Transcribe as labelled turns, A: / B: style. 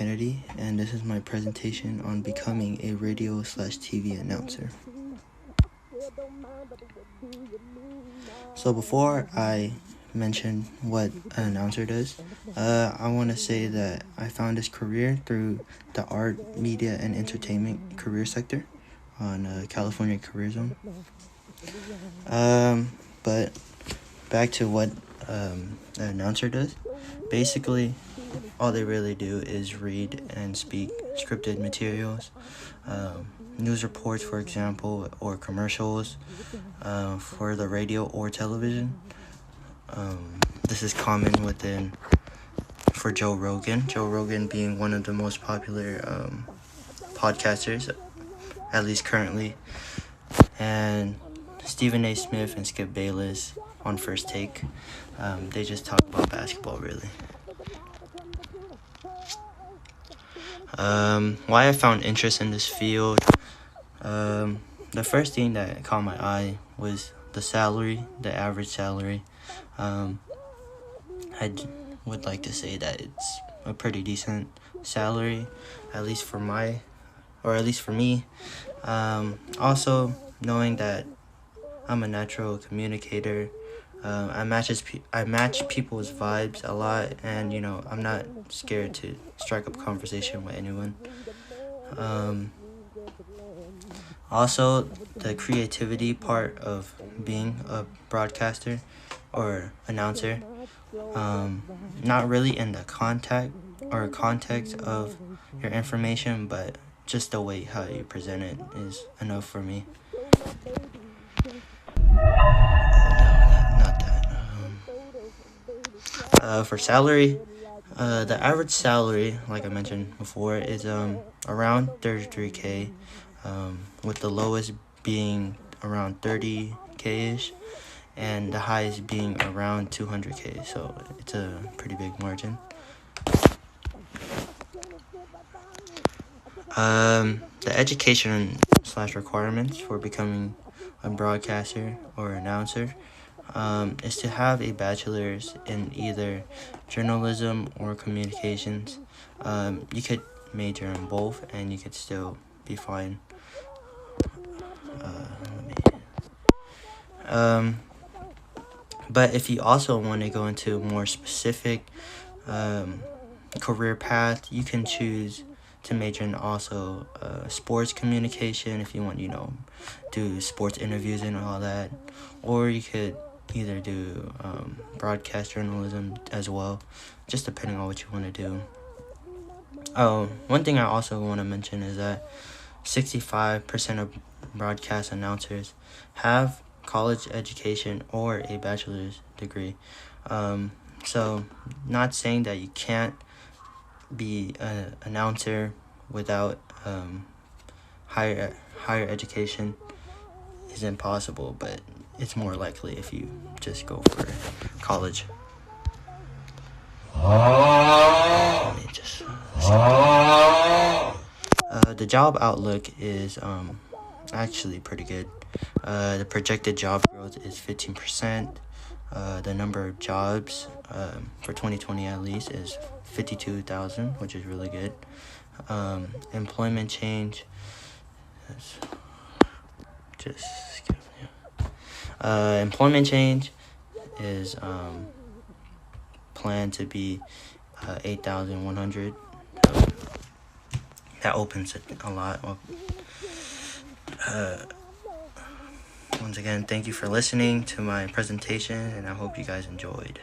A: Kennedy, and this is my presentation on becoming a radio/TV announcer. So before I mention what an announcer does, I want to say that I found this career through the art, media, and entertainment career sector on California Career Zone. But back to what an announcer does. Basically, all they really do is read and speak scripted materials, news reports, for example, or commercials for the radio or television. This is common for Joe Rogan. Joe Rogan being one of the most popular podcasters, at least currently, and Stephen A. Smith and Skip Bayless on First Take. They just talk about basketball, really. Why I found interest in this field, the first thing that caught my eye was the salary, the average salary. I would like to say that it's a pretty decent salary, at least for me. Also, knowing that I'm a natural communicator, I match people's vibes a lot, and I'm not scared to strike up conversation with anyone. Also, the creativity part of being a broadcaster or announcer, not really in the context of your information, but just the way how you present it is enough for me. For salary, the average salary, like I mentioned before, is around 33K, with the lowest being around 30K-ish, and the highest being around 200K, so it's a pretty big margin. The education / requirements for becoming a broadcaster or announcer is to have a bachelor's in either journalism or communications. You could major in both, and you could still be fine. But if you also want to go into a more specific career path, you can choose to major in also sports communication if you want, do sports interviews and all that. Or you could either do broadcast journalism as well, just depending on what you want to do. One thing I also want to mention is that 65% of broadcast announcers have college education or a bachelor's degree. So not saying that you can't be an announcer without higher education is impossible, but it's more likely if you just go for college. The job outlook is actually pretty good. The projected job growth is 15%. The number of jobs for 2020 at least is 52,000, which is really good. Employment change, employment change is planned to be 8,100. That opens it a lot up. Once again, thank you for listening to my presentation, and I hope you guys enjoyed.